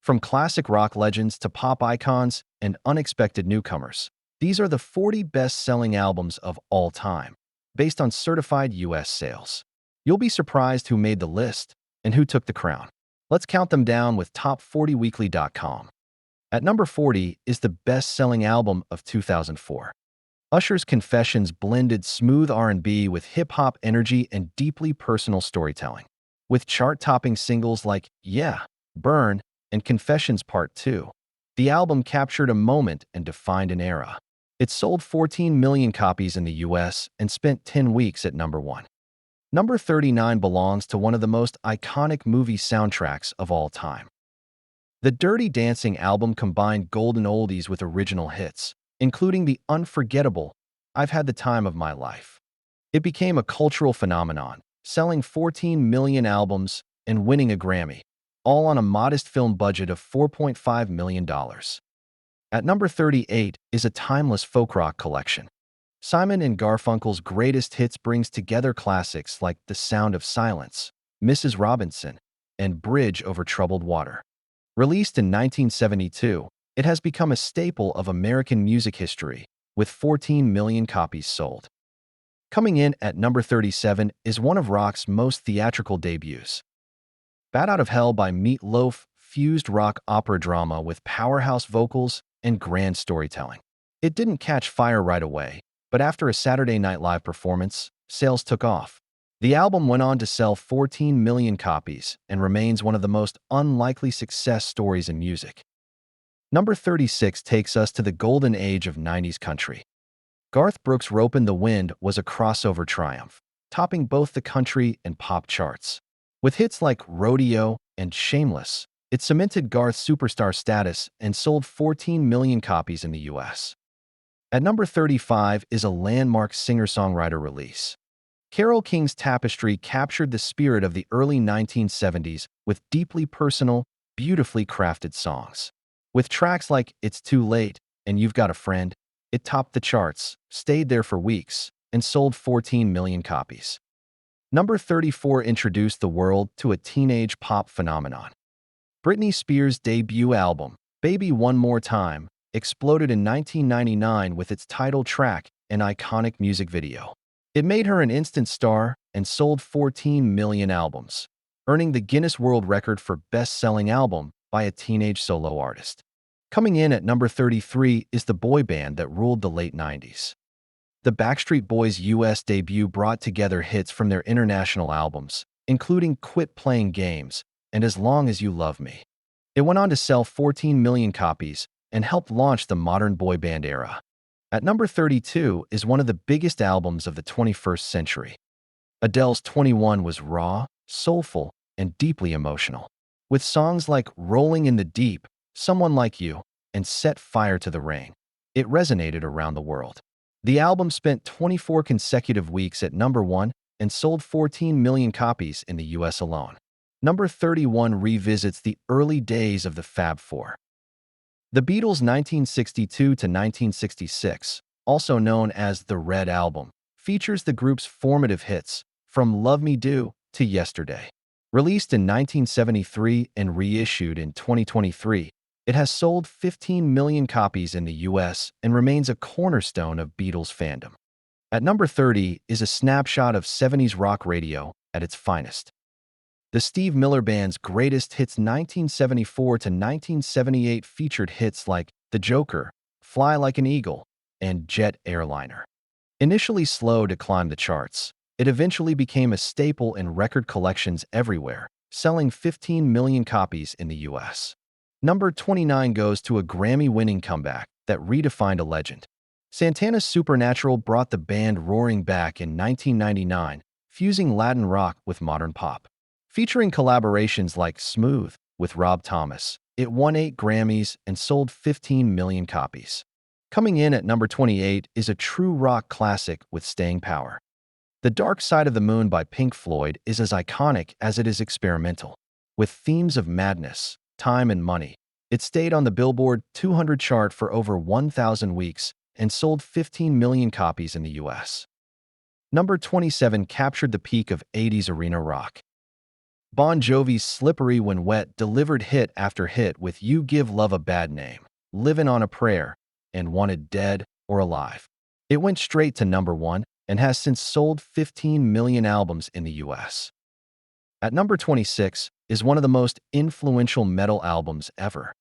From classic rock legends to pop icons and unexpected newcomers, these are the 40 best-selling albums of all time, based on certified U.S. sales. You'll be surprised who made the list and who took the crown. Let's count them down with top40weekly.com. At number 40 is the best-selling album of 2004. Usher's Confessions blended smooth R&B with hip-hop energy and deeply personal storytelling. With chart-topping singles like Yeah, Burn, and Confessions Part 2, the album captured a moment and defined an era. It sold 14 million copies in the US and spent 10 weeks at number 1. Number 39 belongs to one of the most iconic movie soundtracks of all time. The Dirty Dancing album combined golden oldies with original hits, including the unforgettable I've Had the Time of My Life. It became a cultural phenomenon, selling 14 million albums and winning a Grammy, all on a modest film budget of $4.5 million. At number 38 is a timeless folk rock collection. Simon and Garfunkel's greatest hits brings together classics like The Sound of Silence, Mrs. Robinson, and Bridge Over Troubled Water. Released in 1972, it has become a staple of American music history, with 14 million copies sold. Coming in at number 37 is one of rock's most theatrical debuts. Bat Out of Hell by Meat Loaf fused rock opera drama with powerhouse vocals and grand storytelling. It didn't catch fire right away, but after a Saturday Night Live performance, sales took off. The album went on to sell 14 million copies and remains one of the most unlikely success stories in music. Number 36 takes us to the golden age of 90s country. Garth Brooks' Ropin' the Wind was a crossover triumph, topping both the country and pop charts. With hits like Rodeo and Shameless, it cemented Garth's superstar status and sold 14 million copies in the US. At number 35 is a landmark singer-songwriter release. Carole King's Tapestry captured the spirit of the early 1970s with deeply personal, beautifully crafted songs. With tracks like It's Too Late and You've Got a Friend, it topped the charts, stayed there for weeks, and sold 14 million copies. Number 34 introduced the world to a teenage pop phenomenon. Britney Spears' debut album, Baby One More Time, exploded in 1999 with its title track and iconic music video. It made her an instant star and sold 14 million albums, earning the Guinness World Record for best-selling album by a teenage solo artist. Coming in at number 33 is the boy band that ruled the late 90s. The Backstreet Boys' U.S. debut brought together hits from their international albums, including Quit Playing Games and As Long As You Love Me. It went on to sell 14 million copies and helped launch the modern boy band era. At number 32 is one of the biggest albums of the 21st century. Adele's 21 was raw, soulful, and deeply emotional. With songs like Rolling in the Deep, Someone Like You, and Set Fire to the Rain, it resonated around the world. The album spent 24 consecutive weeks at number 1 and sold 14 million copies in the US alone. Number 31 revisits the early days of the Fab Four. The Beatles' 1962 to 1966, also known as the Red Album, features the group's formative hits, from Love Me Do to Yesterday. Released in 1973 and reissued in 2023, it has sold 15 million copies in the US and remains a cornerstone of Beatles fandom. At number 30 is a snapshot of 70s rock radio at its finest. The Steve Miller Band's greatest hits 1974 to 1978 featured hits like The Joker, Fly Like an Eagle, and Jet Airliner. Initially slow to climb the charts, it eventually became a staple in record collections everywhere, selling 15 million copies in the US. Number 29 goes to a Grammy-winning comeback that redefined a legend. Santana's Supernatural brought the band roaring back in 1999, fusing Latin rock with modern pop. Featuring collaborations like Smooth with Rob Thomas, it won 8 Grammys and sold 15 million copies. Coming in at number 28 is a true rock classic with staying power. The Dark Side of the Moon by Pink Floyd is as iconic as it is experimental. With themes of madness, time, and money, it stayed on the Billboard 200 chart for over 1,000 weeks and sold 15 million copies in the US. Number 27 captured the peak of 80s arena rock. Bon Jovi's Slippery When Wet delivered hit after hit with You Give Love a Bad Name, Livin' on a Prayer, and Wanted Dead or Alive. It went straight to number 1 and has since sold 15 million albums in the US. At number 26 is one of the most influential metal albums ever.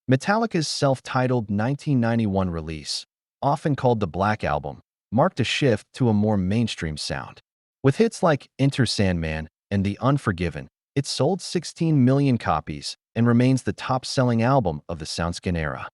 Metallica's self-titled 1991 release, often called the Black Album, marked a shift to a more mainstream sound. With hits like Enter Sandman and The Unforgiven, it sold 16 million copies and remains the top-selling album of the Soundscan era.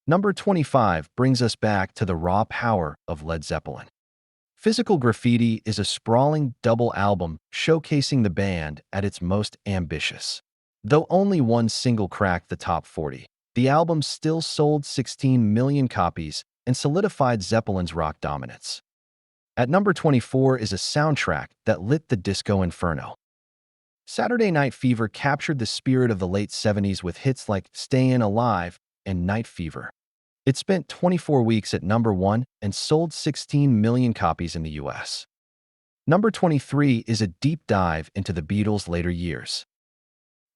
Number 25 brings us back to the raw power of Led Zeppelin. Physical Graffiti is a sprawling double album showcasing the band at its most ambitious. Though only one single cracked the top 40, the album still sold 16 million copies and solidified Zeppelin's rock dominance. At number 24 is a soundtrack that lit the disco inferno. Saturday Night Fever captured the spirit of the late 70s with hits like Stayin' Alive and Night Fever. It spent 24 weeks at number 1 and sold 16 million copies in the US. Number 23 is a deep dive into the Beatles' later years.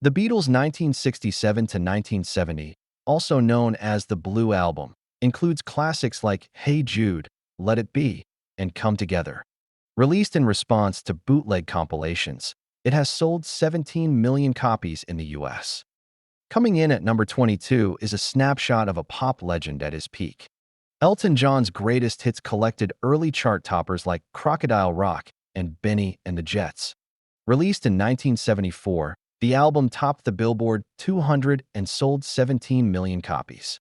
The Beatles' 1967 to 1970, also known as the Blue Album, includes classics like Hey Jude, Let It Be, and Come Together. Released in response to bootleg compilations, it has sold 17 million copies in the US. Coming in at number 22 is a snapshot of a pop legend at his peak. Elton John's greatest hits collected early chart toppers like Crocodile Rock and Benny and the Jets. Released in 1974, the album topped the Billboard 200 and sold 17 million copies.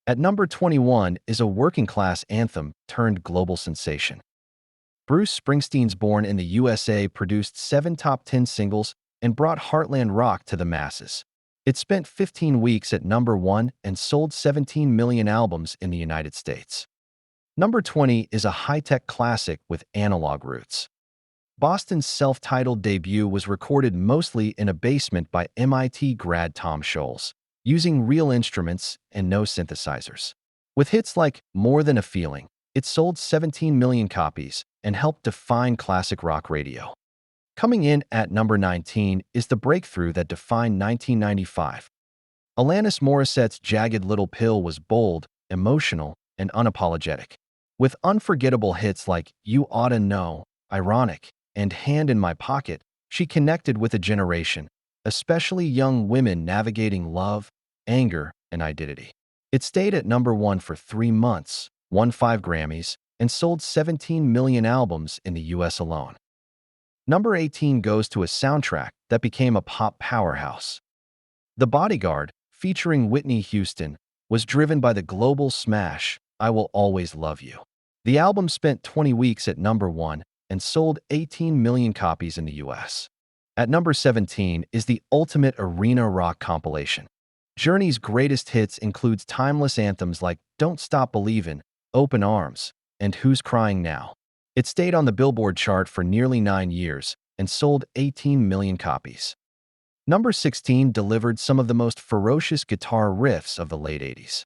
At number 21 is a working-class anthem turned global sensation. Bruce Springsteen's Born in the USA produced 7 top 10 singles and brought Heartland rock to the masses. It spent 15 weeks at number 1 and sold 17 million albums in the United States. Number 20 is a high-tech classic with analog roots. Boston's self-titled debut was recorded mostly in a basement by MIT grad Tom Scholz, using real instruments and no synthesizers. With hits like More Than a Feeling, it sold 17 million copies and helped define classic rock radio. Coming in at number 19 is the breakthrough that defined 1995. Alanis Morissette's Jagged Little Pill was bold, emotional, and unapologetic. With unforgettable hits like You Oughta Know, Ironic, and Hand in My Pocket, she connected with a generation, especially young women navigating love, anger, and identity. It stayed at number 1 for 3 months, won 5 Grammys, and sold 17 million albums in the US alone. Number 18 goes to a soundtrack that became a pop powerhouse. The Bodyguard, featuring Whitney Houston, was driven by the global smash, I Will Always Love You. The album spent 20 weeks at number 1 and sold 18 million copies in the US. At number 17 is the ultimate arena rock compilation. Journey's greatest hits includes timeless anthems like Don't Stop Believin', Open Arms, and Who's Crying Now. It stayed on the Billboard chart for nearly 9 years and sold 18 million copies. Number 16 delivered some of the most ferocious guitar riffs of the late 80s.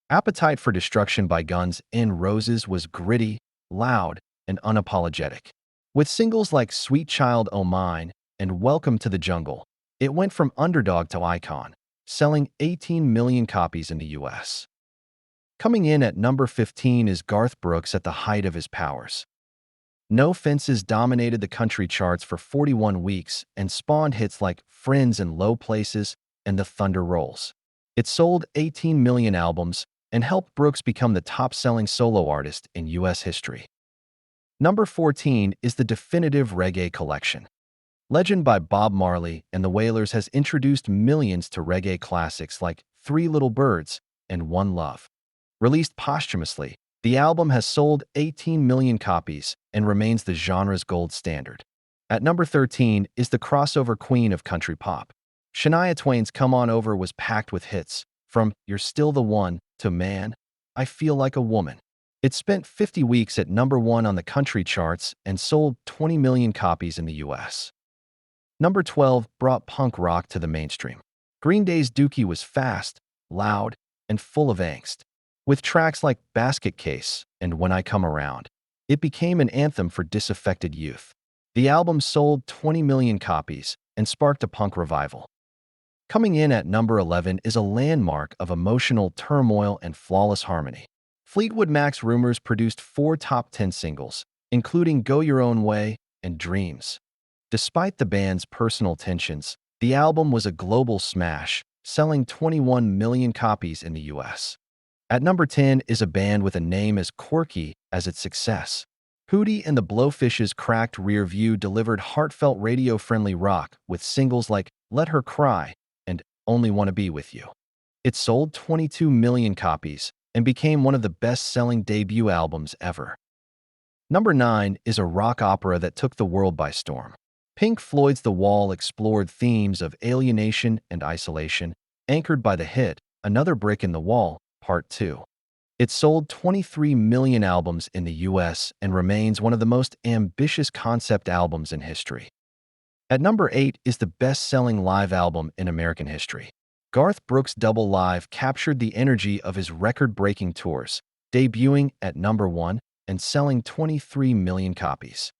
Appetite for Destruction by Guns N' Roses was gritty, loud, and unapologetic. With singles like Sweet Child O' Mine and Welcome to the Jungle, it went from underdog to icon, selling 18 million copies in the US. Coming in at number 15 is Garth Brooks at the height of his powers. No Fences dominated the country charts for 41 weeks and spawned hits like Friends in Low Places and The Thunder Rolls. It sold 18 million albums and helped Brooks become the top-selling solo artist in US history. Number 14 is the definitive reggae collection. Legend by Bob Marley and the Wailers has introduced millions to reggae classics like Three Little Birds and One Love. Released posthumously, the album has sold 18 million copies and remains the genre's gold standard. At number 13 is the crossover queen of country pop. Shania Twain's Come On Over was packed with hits, from You're Still the One to Man, I Feel Like a Woman. It spent 50 weeks at number 1 on the country charts and sold 20 million copies in the US. Number 12 brought punk rock to the mainstream. Green Day's Dookie was fast, loud, and full of angst. With tracks like Basket Case and When I Come Around, it became an anthem for disaffected youth. The album sold 20 million copies and sparked a punk revival. Coming in at number 11 is a landmark of emotional turmoil and flawless harmony. Fleetwood Mac's Rumors produced 4 top 10 singles, including Go Your Own Way and Dreams. Despite the band's personal tensions, the album was a global smash, selling 21 million copies in the U.S. At number 10 is a band with a name as quirky as its success. Hootie and the Blowfish's Cracked Rear View delivered heartfelt radio-friendly rock with singles like Let Her Cry and Only Wanna Be With You. It sold 22 million copies and became one of the best-selling debut albums ever. Number 9 is a rock opera that took the world by storm. Pink Floyd's The Wall explored themes of alienation and isolation, anchored by the hit Another Brick in the Wall, Part 2. It sold 23 million albums in the US and remains one of the most ambitious concept albums in history. At number 8 is the best-selling live album in American history. Garth Brooks' Double Live captured the energy of his record-breaking tours, debuting at number 1 and selling 23 million copies.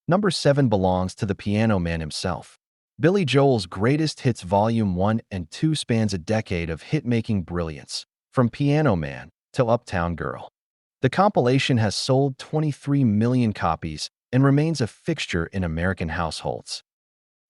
Number 7 belongs to the Piano Man himself. Billy Joel's Greatest Hits Volume 1 and 2 spans a decade of hit-making brilliance, from Piano Man to Uptown Girl. The compilation has sold 23 million copies and remains a fixture in American households.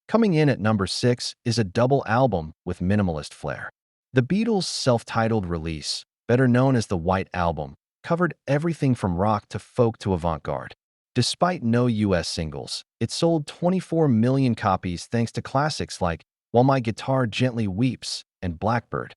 Coming in at number 6 is a double album with minimalist flair. The Beatles' self-titled release, better known as the White Album, covered everything from rock to folk to avant-garde. Despite no U.S. singles, it sold 24 million copies thanks to classics like While My Guitar Gently Weeps and Blackbird.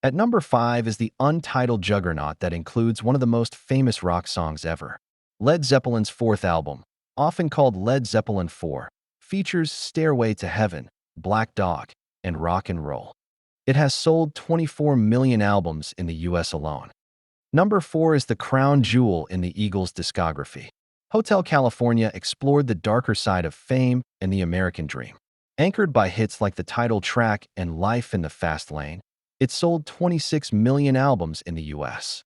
At number 5 is the untitled juggernaut that includes one of the most famous rock songs ever. Led Zeppelin's fourth album, often called Led Zeppelin IV, features Stairway to Heaven, Black Dog, and Rock and Roll. It has sold 24 million albums in the US alone. Number 4 is the crown jewel in the Eagles' discography. Hotel California explored the darker side of fame and the American dream. Anchored by hits like the title track and Life in the Fast Lane, it sold 26 million albums in the US.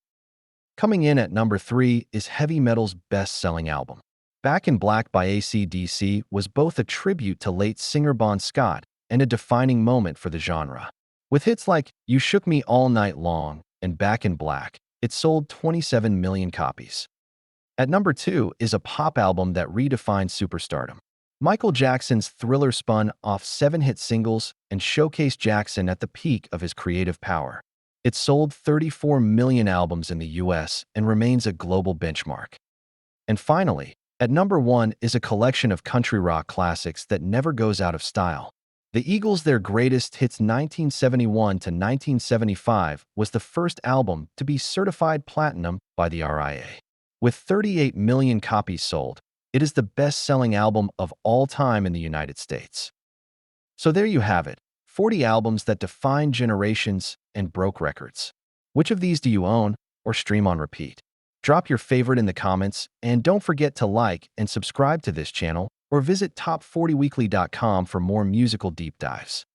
Coming in at number 3 is heavy metal's best-selling album. Back in Black by AC/DC was both a tribute to late singer Bon Scott and a defining moment for the genre. With hits like You Shook Me All Night Long and Back in Black, it sold 27 million copies. At number 2 is a pop album that redefined superstardom. Michael Jackson's Thriller spun off 7 hit singles and showcased Jackson at the peak of his creative power. It sold 34 million albums in the US and remains a global benchmark. And finally, at number 1 is a collection of country rock classics that never goes out of style. The Eagles' Their Greatest Hits 1971 to 1975 was the first album to be certified platinum by the RIA. With 38 million copies sold, it is the best-selling album of all time in the United States. So there you have it, 40 albums that defined generations and broke records. Which of these do you own or stream on repeat? Drop your favorite in the comments, and don't forget to like and subscribe to this channel or visit top40weekly.com for more musical deep dives.